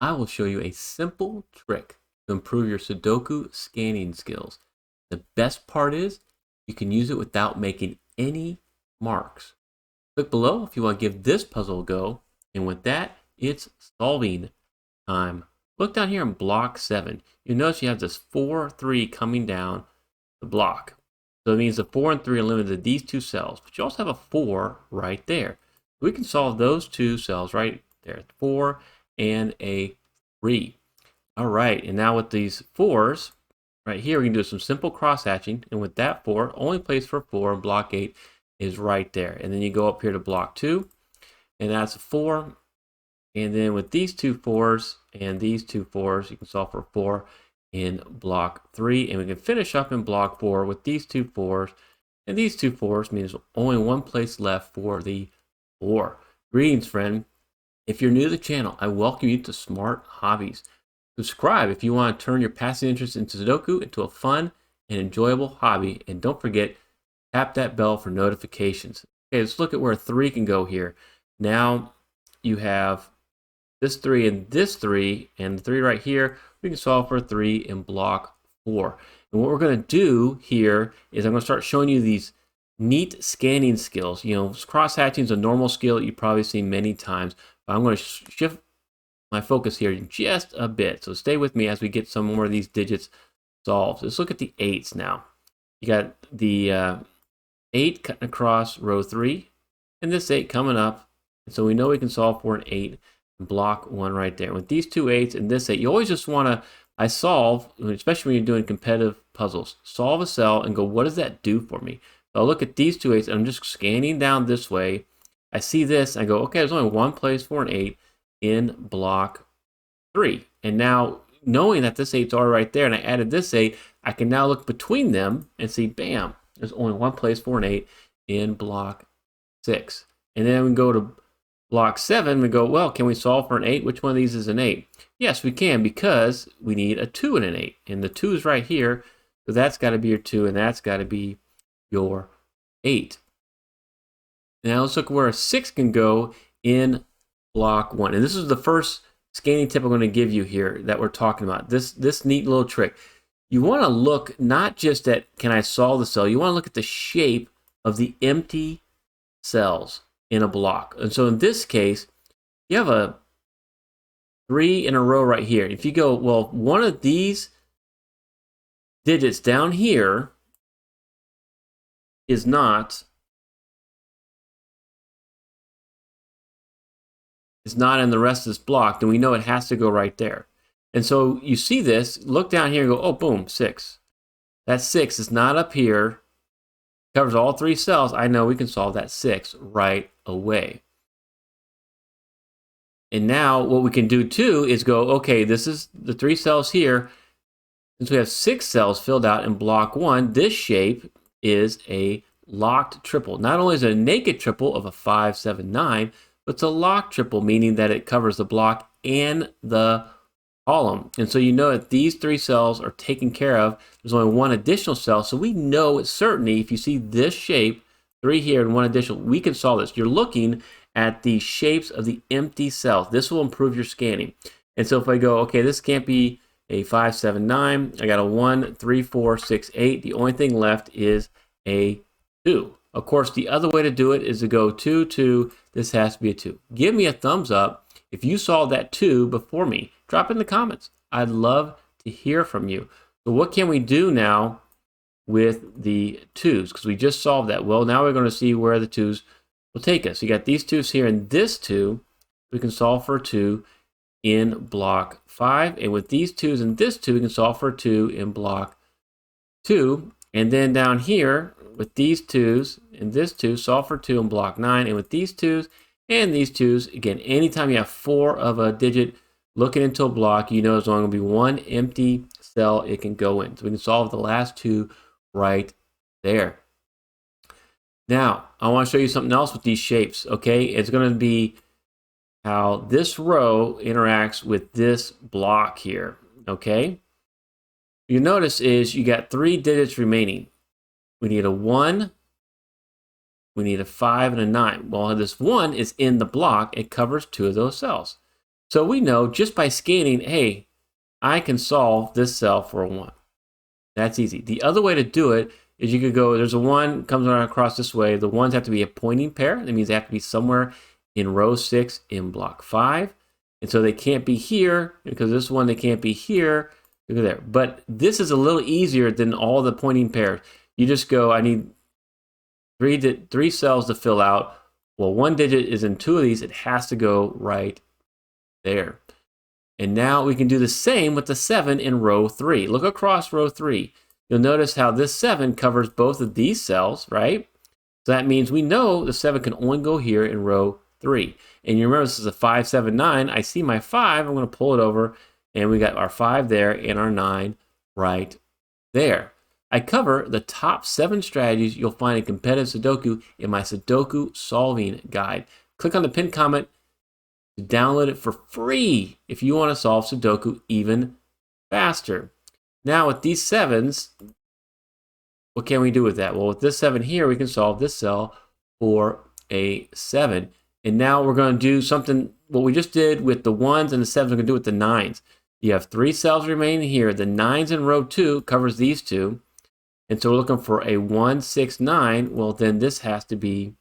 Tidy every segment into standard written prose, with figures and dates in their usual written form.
I will show you a simple trick to improve your Sudoku scanning skills. The best part is you can use it without making any marks. Click below if you want to give this puzzle a go. And with that, it's solving time. Look down here in block 7. You notice you have this 4, 3 coming down the block. So it means the 4 and 3 are limited to these two cells. But you also have a 4 right there. We can solve those two cells right there, 4 and a 3. All right, and now with these 4s right here, we can do some simple cross-hatching. And with that 4, only place for 4 in block 8 is right there. And then you go up here to block 2, and that's a 4. And then with these two 4s and these two 4s, you can solve for 4 in block 3. And we can finish up in block 4 with these two 4s. And these two 4s means only one place left for the 4. Greetings, friend. If you're new to the channel, I welcome you to Smart Hobbies. Subscribe if you want to turn your passive interest into Sudoku into a fun and enjoyable hobby. And don't forget, tap that bell for notifications. Okay, let's look at where 3 can go here. Now you have this 3 and this 3, and the 3 right here. We can solve for 3 in block 4. And what we're going to do here is I'm going to start showing you these neat scanning skills. You know, cross-hatching is a normal skill that you've probably seen many times. But I'm going to shift my focus here just a bit. So stay with me as we get some more of these digits solved. Let's look at the 8s now. You got the 8 cutting across row 3, and this 8 coming up. And so we know we can solve for an 8 in block 1 right there. With these two 8s and this 8, you always just want to, especially when you're doing competitive puzzles, solve a cell and go, what does that do for me? So I'll look at these two 8s, and I'm just scanning down this way. I see this, I go, okay, there's only one place for an 8 in block 3. And now, knowing that this 8's already right there, and I added this 8, I can now look between them and see, bam, there's only one place for an 8 in block 6. And then we can go to block 7 and go, well, can we solve for an 8? Which one of these is an 8? Yes, we can, because we need a 2 and an 8. And the 2 is right here, so that's got to be your 2, and that's got to be your 8. Now let's look where a 6 can go in block 1. And this is the first scanning tip I'm going to give you here that we're talking about. This neat little trick. You want to look not just at, can I solve the cell? You want to look at the shape of the empty cells in a block. And so in this case, you have a 3 in a row right here. If you go, well, one of these digits down here is not in the rest of this block, then we know it has to go right there. And so you see this, look down here and go, oh, boom, 6. That 6 is not up here, covers all 3 cells. I know we can solve that 6 right away. And now what we can do too is go, okay, this is the 3 cells here. Since we have 6 cells filled out in block 1, this shape is a locked triple. Not only is it a naked triple of a 5, 7, 9, but it's a locked triple, meaning that it covers the block and the column. And so you know that these 3 cells are taken care of. There's only one additional cell, so we know with certainty if you see this shape, 3 here and 1 additional, we can solve this. You're looking at the shapes of the empty cells. This will improve your scanning. And so if I go, okay, this can't be a 5, 7, 9. I got a 1, 3, 4, 6, 8. The only thing left is a 2. Of course, the other way to do it is to go 2, 2. This has to be a 2. Give me a thumbs up if you saw that 2 before me. Drop it in the comments. I'd love to hear from you. So what can we do now with the 2s? Because we just solved that. Well, now we're going to see where the 2s will take us. You got these 2s here and this 2. We can solve for 2 in block 5. And with these 2s and this 2, we can solve for 2 in block 2. And then down here, with these 2s and this 2, solve for 2 in block 9. And with these 2s and these 2s, again, anytime you have 4 of a digit looking into a block, you know there's only going to be one empty cell it can go in. So we can solve the last 2 right there. Now, I want to show you something else with these shapes, okay? It's going to be how this row interacts with this block here, okay? You notice is you got 3 digits remaining. We need a 1, we need a 5, and a 9. Well, this 1 is in the block. It covers 2 of those cells. So we know just by scanning, hey, I can solve this cell for a 1. That's easy. The other way to do it is you could go, there's a 1 comes around across this way. The 1s have to be a pointing pair. That means they have to be somewhere in row 6 in block 5. And so they can't be here because this one, they can't be here. Look at there. But this is a little easier than all the pointing pairs. You just go, I need three cells to fill out. Well, 1 digit is in 2 of these. It has to go right there. And now we can do the same with the 7 in row 3. Look across row 3. You'll notice how this 7 covers both of these cells, right? So that means we know the 7 can only go here in row 3. And you remember this is a 5, 7, 9. I see my 5. I'm going to pull it over. And we got our 5 there and our 9 right there. I cover the top 7 strategies you'll find in competitive Sudoku in my Sudoku solving guide. Click on the pinned comment to download it for free if you want to solve Sudoku even faster. Now with these 7s, what can we do with that? Well, with this 7 here, we can solve this cell for a 7. And now we're going to do something, what we just did with the 1s and the 7s, we're going to do with the 9s. You have 3 cells remaining here. The 9s in row 2 covers these 2. And so we're looking for a 1, 6, 9. Well, then this has to be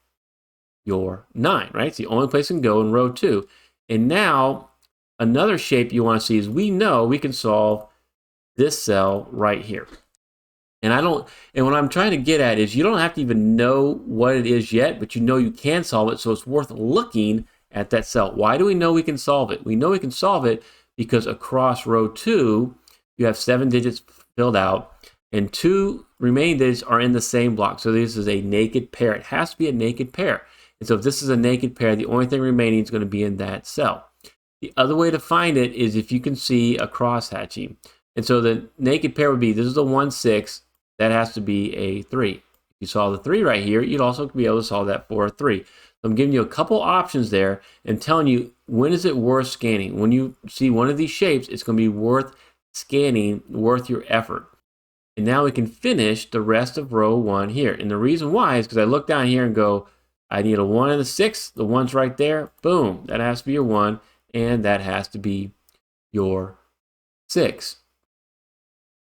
your 9, right? It's the only place it can go in row 2. And now another shape you want to see is we know we can solve this cell right here. And what I'm trying to get at is you don't have to even know what it is yet, but you know you can solve it. So it's worth looking at that cell. Why do we know we can solve it? We know we can solve it because across row 2, you have 7 digits filled out and 2 remaining digits are in the same block. So this is a naked pair. It has to be a naked pair. And so if this is a naked pair, the only thing remaining is going to be in that cell. The other way to find it is if you can see a crosshatching. And so the naked pair would be, this is a 1, 6. That has to be a 3. If you saw the 3 right here, you'd also be able to solve that for a 3. So I'm giving you a couple options there and telling you when is it worth scanning. When you see one of these shapes, it's going to be worth scanning, worth your effort. And now we can finish the rest of row 1 here. And the reason why is because I look down here and go, I need a 1 and a 6. The 1's right there. Boom. That has to be your 1. And that has to be your 6.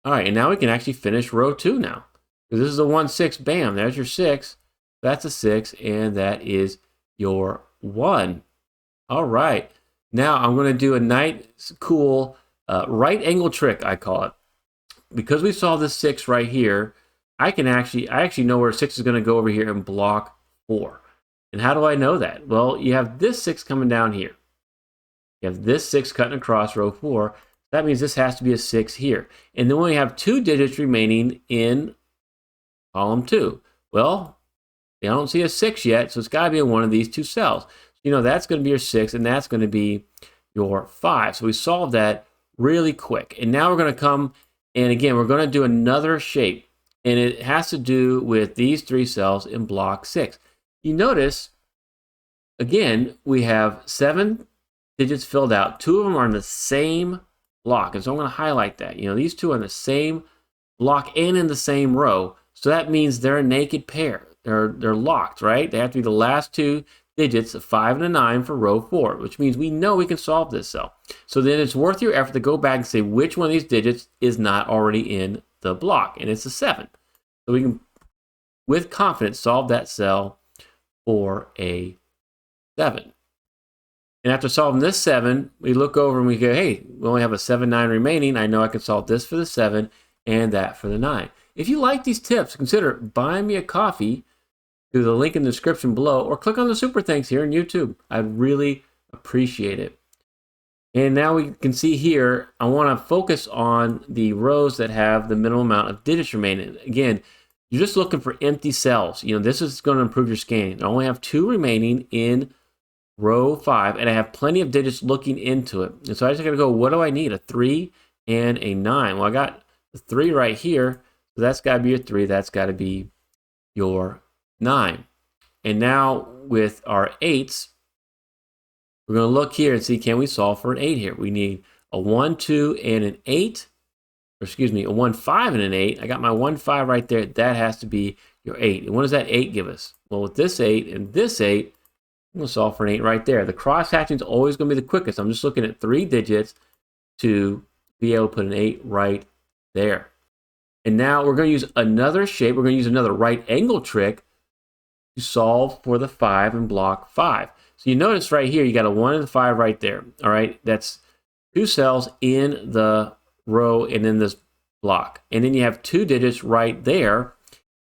All right, and now we can actually finish row 2 now. Because this is a 1, 6, bam, there's your 6. That's a 6, and that is your 1. All right, now I'm going to do a nice, cool right angle trick, I call it. Because we saw this 6 right here, I actually know where 6 is going to go over here in block 4. And how do I know that? Well, you have this 6 coming down here. You have this 6 cutting across row 4. That means this has to be a 6 here. And then we have 2 digits remaining in column 2. Well, I don't see a 6 yet, so it's got to be in one of these 2 cells. You know, that's going to be your 6, and that's going to be your 5. So we solved that really quick. And now we're going to come, and again, we're going to do another shape. And it has to do with these 3 cells in block 6. You notice, again, we have 7 digits filled out. 2 of them are in the same block. And so I'm going to highlight that. You know, these 2 are in the same block and in the same row. So that means they're a naked pair. They're locked, right? They have to be the last 2 digits, a 5 and a 9 for row 4, which means we know we can solve this cell. So then it's worth your effort to go back and say which one of these digits is not already in the block. And it's a 7. So we can, with confidence, solve that cell for a 7. And after solving this 7, we look over and we go, hey, we only have a 7, 9 remaining. I know I can solve this for the 7 and that for the 9. If you like these tips, consider buying me a coffee through the link in the description below or click on the super thanks here on YouTube. I'd really appreciate it. And now we can see here, I want to focus on the rows that have the minimum amount of digits remaining. Again, you're just looking for empty cells. You know, this is going to improve your scanning. I only have 2 remaining in row 5, and I have plenty of digits looking into it. And so I just got to go, what do I need? A 3 and a 9. Well, I got the 3 right here, so that's got to be your 3. That's got to be your 9. And now with our 8s, we're going to look here and see, can we solve for an 8 here? We need a 1, 2, and an 8. Or excuse me, a 1, 5, and an 8. I got my 1, 5 right there. That has to be your 8. And what does that 8 give us? Well, with this 8 and this 8, I'm going to solve for an 8 right there. The cross-hatching is always going to be the quickest. I'm just looking at 3 digits to be able to put an 8 right there. And now we're going to use another shape. We're going to use another right angle trick to solve for the 5 in block 5. So you notice right here, you got a 1 and a 5 right there. All right, that's 2 cells in the row and in this block. And then you have 2 digits right there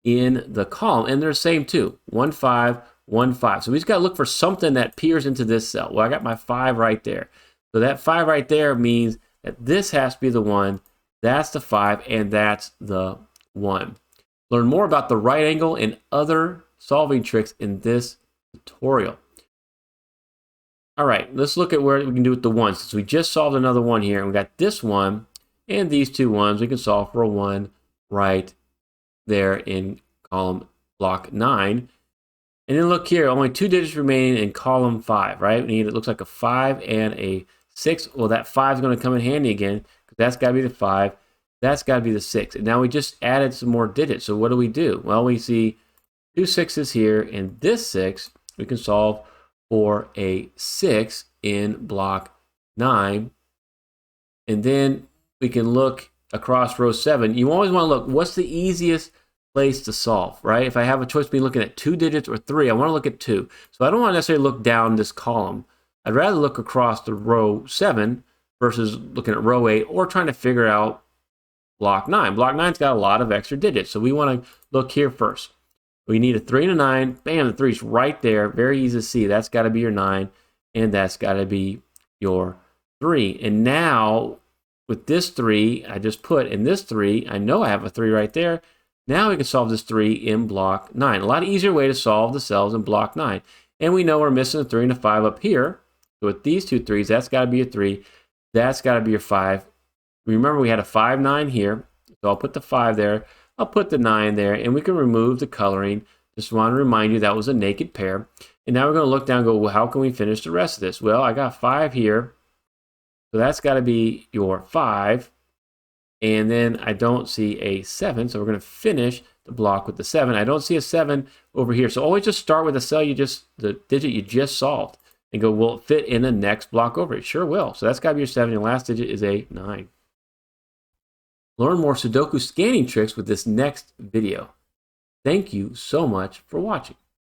in the column, and they're the same too. 1, 5, 1, 5. So we just got to look for something that peers into this cell. Well, I got my 5 right there. So that 5 right there means that this has to be the 1, that's the 5, and that's the 1. Learn more about the right angle and other solving tricks in this tutorial. All right, let's look at what we can do with the 1. Since we just solved another 1 here, and we got this 1 and these 2 1s, we can solve for a 1 right there in column block 9. And then look here, only 2 digits remaining in column 5, right? We need, it looks like a 5 and a 6. Well, that 5 is going to come in handy again, because that's got to be the 5. That's got to be the 6. And now we just added some more digits. So what do? Well, we see 2 6s here, and this 6, we can solve for a 6 in block 9. And then we can look across row 7. You always want to look, what's the easiest place to solve, right? If I have a choice between looking at 2 digits or 3, I want to look at 2. So I don't want to necessarily look down this column. I'd rather look across the row 7 versus looking at row 8 or trying to figure out block 9. Block 9's got a lot of extra digits, so we want to look here first. We need a 3 and a 9. Bam, the 3's right there. Very easy to see. That's got to be your 9, and that's got to be your 3. And now, with this 3, I just put in this 3, I know I have a 3 right there. Now we can solve this 3 in block 9. A lot easier way to solve the cells in block 9. And we know we're missing a 3 and a 5 up here. So with these 2 3s, that's got to be a 3. That's got to be your 5. Remember, we had a 5, 9 here. So I'll put the 5 there. I'll put the 9 there, and we can remove the coloring. Just want to remind you that was a naked pair. And now we're going to look down and go, well, how can we finish the rest of this? Well, I got 5 here. So that's got to be your 5. And then I don't see a 7. So we're going to finish the block with the 7. I don't see a 7 over here. So always just start with the cell the digit you just solved. And go, will it fit in the next block over? It sure will. So that's got to be your 7. Your last digit is a 9. Learn more Sudoku scanning tricks with this next video. Thank you so much for watching.